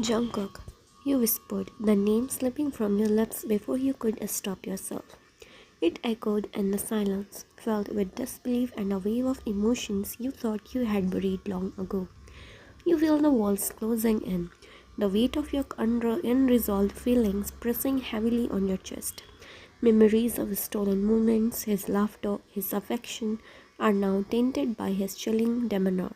Jungkook, you whispered, the name slipping from your lips before you could stop yourself. It echoed in the silence, filled with disbelief and a wave of emotions you thought you had buried long ago. You feel the walls closing in, the weight of your unresolved feelings pressing heavily on your chest. Memories of stolen moments, his laughter, his affection, are now tainted by his chilling demeanor.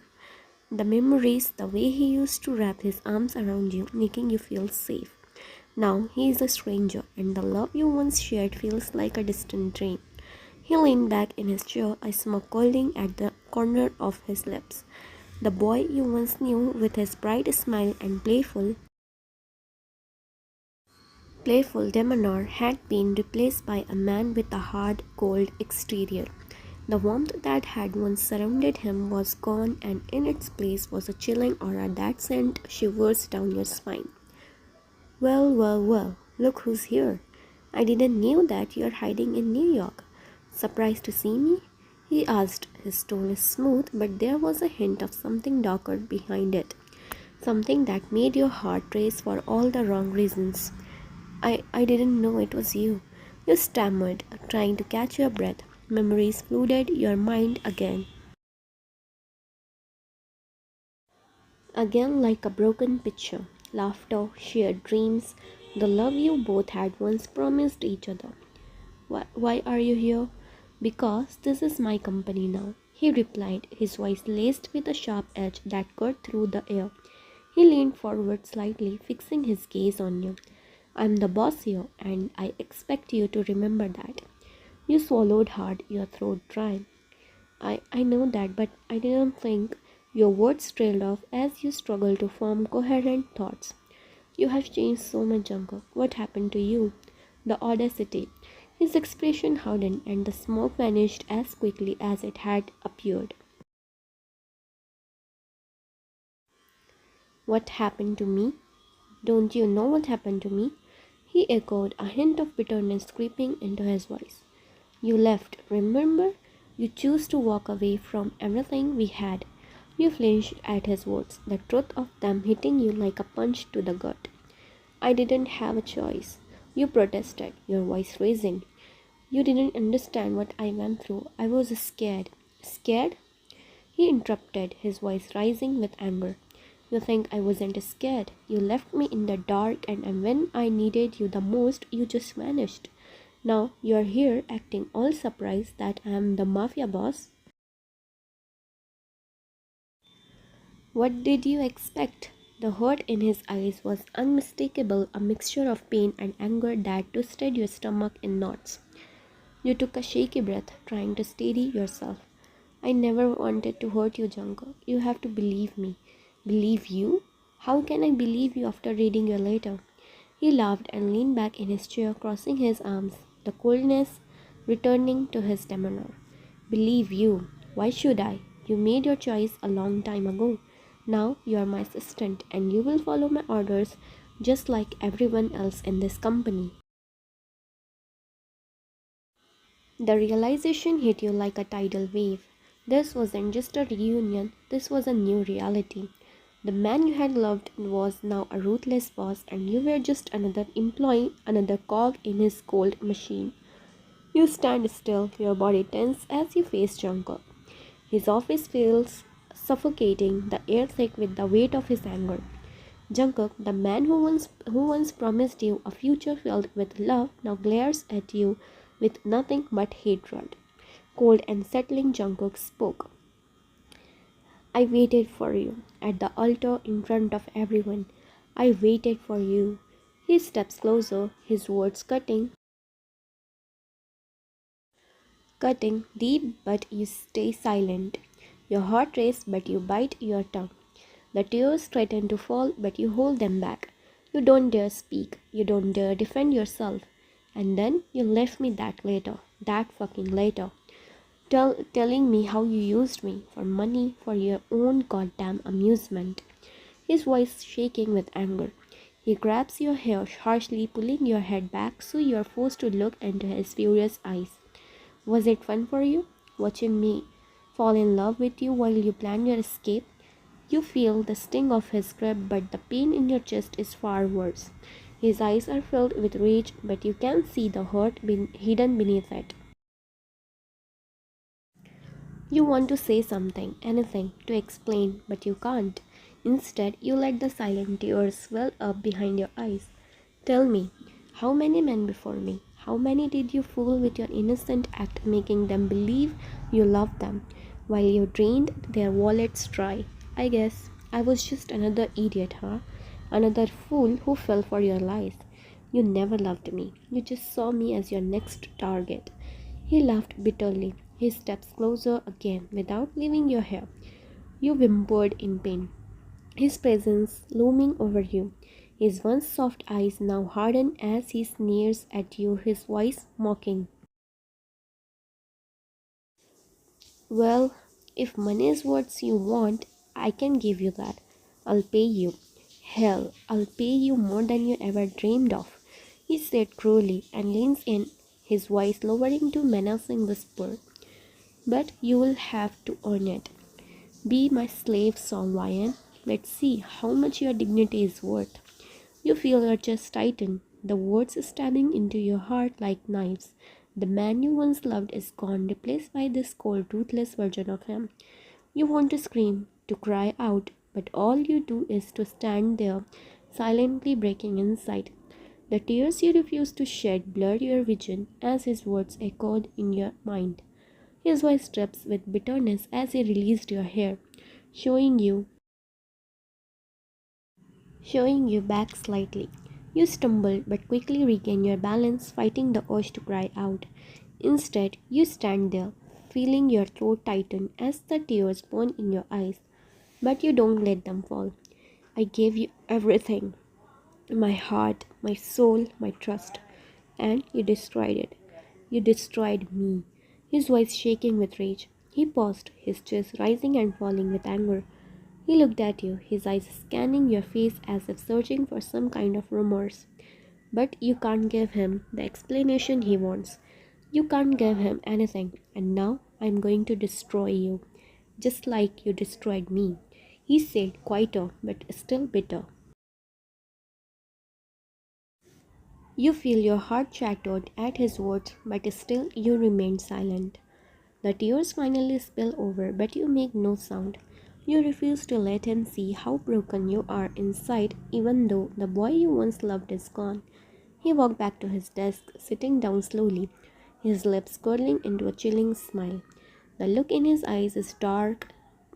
The memories, the way he used to wrap his arms around you, making you feel safe. Now he is a stranger, and the love you once shared feels like a distant dream. He leaned back in his chair, a smirk curling at the corner of his lips. The boy you once knew with his bright smile and playful demeanor had been replaced by a man with a hard, cold exterior. The warmth that had once surrounded him was gone, and in its place was a chilling aura that sent shivers down your spine. Well, well, well, look who's here. I didn't know that you're hiding in New York. Surprised to see me? He asked. His tone is smooth, but there was a hint of something darker behind it. Something that made your heart race for all the wrong reasons. I didn't know it was you. You stammered, trying to catch your breath. Memories flooded your mind again. Again, like a broken picture. Laughter, shared dreams, the love you both had once promised each other. Why are you here? Because this is my company now, he replied, his voice laced with a sharp edge that cut through the air. He leaned forward slightly, fixing his gaze on you. I'm the boss here, and I expect you to remember that. You swallowed hard, your throat dry. I know that, but I didn't think. Your words trailed off as you struggled to form coherent thoughts. You have changed so much, Jungkook. What happened to you? The audacity. His expression hardened and the smoke vanished as quickly as it had appeared. What happened to me? Don't you know what happened to me? He echoed, a hint of bitterness creeping into his voice. You left, remember? You chose to walk away from everything we had. You flinched at his words, the truth of them hitting you like a punch to the gut. I didn't have a choice. You protested, your voice raising. You didn't understand what I went through. I was scared. Scared? He interrupted, his voice rising with anger. You think I wasn't scared? You left me in the dark, and when I needed you the most, you just vanished. Now you're here acting all surprised that I'm the mafia boss. What did you expect? The hurt in his eyes was unmistakable, a mixture of pain and anger that twisted your stomach in knots. You took a shaky breath, trying to steady yourself. I never wanted to hurt you, Jungkook. You have to believe me. Believe you? How can I believe you after reading your letter? He laughed and leaned back in his chair, crossing his arms, the coldness returning to his demeanor. Believe you? Why should I? You made your choice a long time ago. Now you are my assistant and you will follow my orders just like everyone else in this company. The realization hit you like a tidal wave. This wasn't just a reunion, this was a new reality. The man you had loved was now a ruthless boss, and you were just another employee, another cog in his cold machine. You stand still, your body tense as you face Jungkook. His office feels suffocating, the air thick with the weight of his anger. Jungkook, the man who once promised you a future filled with love, now glares at you with nothing but hatred. Cold and settling, Jungkook spoke. I waited for you at the altar in front of everyone. I waited for you. He steps closer, his words cutting deep, but you stay silent. Your heart races, but you bite your tongue. The tears threaten to fall, but you hold them back. You don't dare speak. You don't dare defend yourself. And then you left me that fucking later, telling me how you used me for money, for your own goddamn amusement. His voice shaking with anger. He grabs your hair harshly, pulling your head back so you are forced to look into his furious eyes. Was it fun for you, watching me fall in love with you while you plan your escape? You feel the sting of his grip, but the pain in your chest is far worse. His eyes are filled with rage, but you can see the hurt hidden beneath it. You want to say something, anything, to explain, but you can't. Instead, you let the silent tears swell up behind your eyes. Tell me, how many men before me? How many did you fool with your innocent act, making them believe you loved them, while you drained their wallets dry? I guess I was just another idiot, huh? Another fool who fell for your lies. You never loved me. You just saw me as your next target. He laughed bitterly, his steps closer again without leaving your hair. You whimpered in pain, his presence looming over you, his once soft eyes now hardened as he sneers at you, his voice mocking. Well, if money is what you want, I can give you that. I'll pay you. Hell, I'll pay you more than you ever dreamed of, he said cruelly and leans in, his voice lowering to menacing whisper. But you will have to earn it. Be my slave, Song Ryan. Let's see how much your dignity is worth. You feel your chest tighten, the words stabbing into your heart like knives. The man you once loved is gone, replaced by this cold, ruthless version of him. You want to scream, to cry out, but all you do is to stand there, silently breaking inside. The tears you refuse to shed blur your vision as his words echoed in your mind. His voice drips with bitterness as he released your hair, showing you showing you back slightly. You stumble but quickly regain your balance, fighting the urge to cry out. Instead, you stand there, feeling your throat tighten as the tears burn in your eyes, but you don't let them fall. I gave you everything, my heart, my soul, my trust, and you destroyed it. You destroyed me. His voice shaking with rage. He paused, his chest rising and falling with anger. He looked at you, his eyes scanning your face as if searching for some kind of remorse. But you can't give him the explanation he wants. You can't give him anything, and now I'm going to destroy you, just like you destroyed me, he said, quieter but still bitter. You feel your heart shattered at his words, but still you remain silent. The tears finally spill over, but you make no sound. You refuse to let him see how broken you are inside, even though the boy you once loved is gone. He walked back to his desk, sitting down slowly, his lips curling into a chilling smile. The look in his eyes is dark,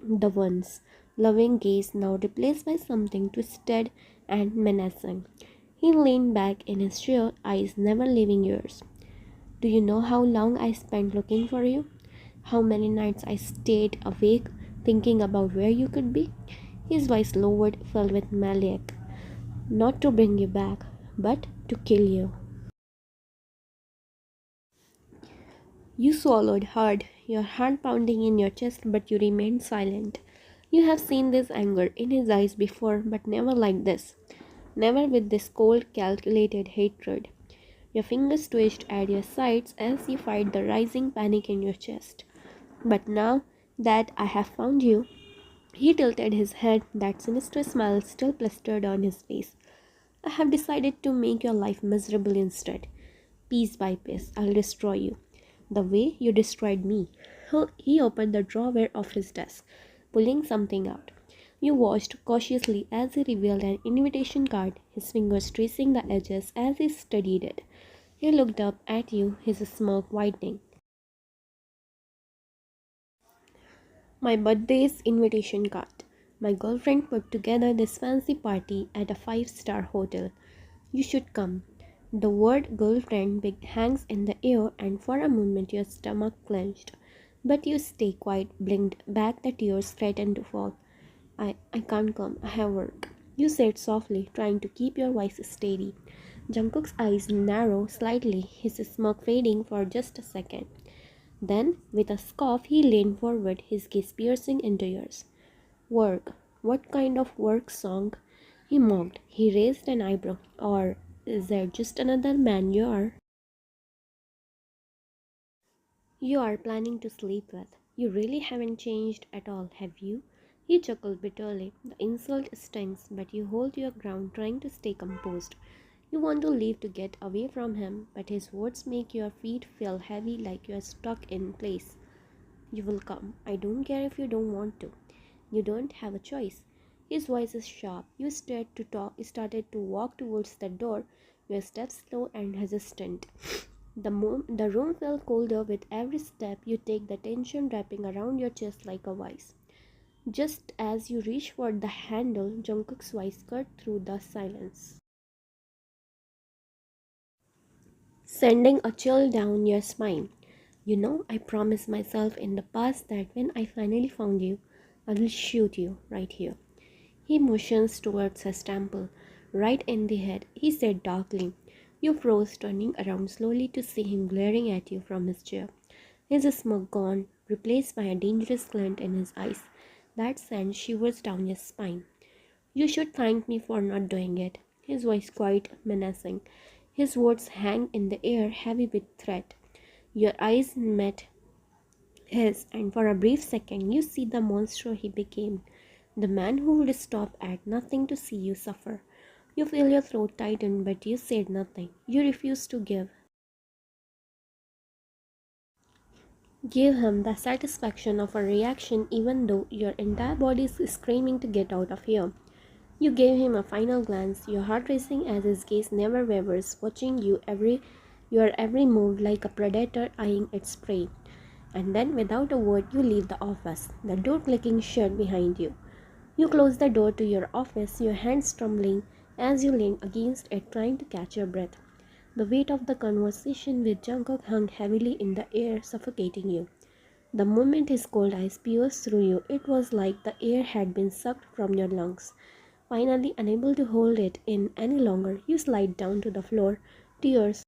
the once loving gaze now replaced by something twisted and menacing. He leaned back in his chair, eyes never leaving yours. Do you know how long I spent looking for you? How many nights I stayed awake thinking about where you could be? His voice lowered, filled with malice. Not to bring you back, but to kill you. You swallowed hard, your heart pounding in your chest, but you remained silent. You have seen this anger in his eyes before, but never like this. Never with this cold, calculated hatred. Your fingers twitched at your sides as you fight the rising panic in your chest. But now that I have found you, he tilted his head, that sinister smile still plastered on his face. I have decided to make your life miserable instead. Piece by piece, I'll destroy you. The way you destroyed me. He opened the drawer of his desk, pulling something out. You watched cautiously as he revealed an invitation card, his fingers tracing the edges as he studied it. He looked up at you, his smirk widening. My birthday's invitation card. My girlfriend put together this fancy party at a five-star hotel. You should come. The word girlfriend hangs in the air, and for a moment your stomach clenched. But you stay quiet, blinked back the tears threatened to fall. I can't come. I have work. You said softly, trying to keep your voice steady. Jungkook's eyes narrowed slightly, his smirk fading for just a second. Then, with a scoff, he leaned forward, his gaze piercing into yours. Work? What kind of work, Song? He mocked. He raised an eyebrow. Or is there just another man you are planning to sleep with? You really haven't changed at all, have you? He chuckled bitterly. The insult stings, but you hold your ground, trying to stay composed. You want to leave to get away from him, but his words make your feet feel heavy like you are stuck in place. You will come. I don't care if you don't want to. You don't have a choice. His voice is sharp. You started to walk towards the door, your steps slow and hesitant. The room felt colder with every step you take, the tension wrapping around your chest like a vice. Just as you reach for the handle, Jungkook's voice cut through the silence, sending a chill down your spine. You know, I promised myself in the past that when I finally found you, I will shoot you right here. He motions towards his temple, right in the head. He said darkly. You froze, turning around slowly to see him glaring at you from his chair. His smirk gone, replaced by a dangerous glint in his eyes that sent shivers down your spine. You should thank me for not doing it. His voice quite menacing. His words hang in the air, heavy with threat. Your eyes met his, and for a brief second you see the monster he became. The man who would stop at nothing to see you suffer. You feel your throat tighten, but you said nothing. You refused to give him the satisfaction of a reaction even though your entire body is screaming to get out of here. You gave him a final glance, your heart racing as his gaze never wavers, watching your every move like a predator eyeing its prey. And then, without a word, you leave the office, the door clicking shut behind you. You close the door to your office, your hands trembling as you lean against it, trying to catch your breath. The weight of the conversation with Jungkook hung heavily in the air, suffocating you. The moment his cold eyes pierced through you, it was like the air had been sucked from your lungs. Finally, unable to hold it in any longer, you slide down to the floor, tears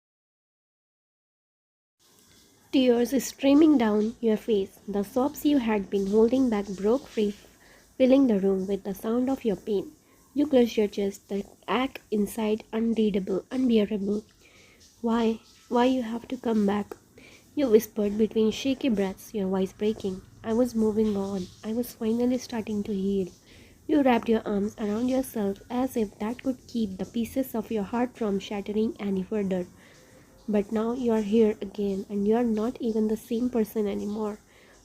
tears streaming down your face. The sobs you had been holding back broke free, filling the room with the sound of your pain. You clench your chest, the ache inside unreadable, unbearable. Why? Why you have to come back? You whispered between shaky breaths, your voice breaking. I was moving on. I was finally starting to heal. You wrapped your arms around yourself as if that could keep the pieces of your heart from shattering any further. But now you are here again, and you are not even the same person anymore.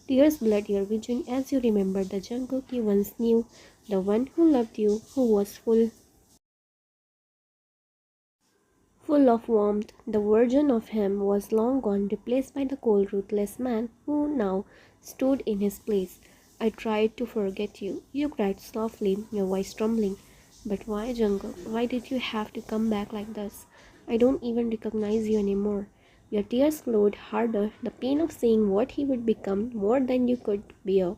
Tears flood your vision as you remember the Jungkook you once knew, the one who loved you, who was full of warmth. The version of him was long gone, replaced by the cold, ruthless man who now stood in his place. I tried to forget you. You cried softly, your voice trembling. But why, Jungkook? Why did you have to come back like this? I don't even recognize you anymore. Your tears flowed harder, the pain of seeing what he would become more than you could bear.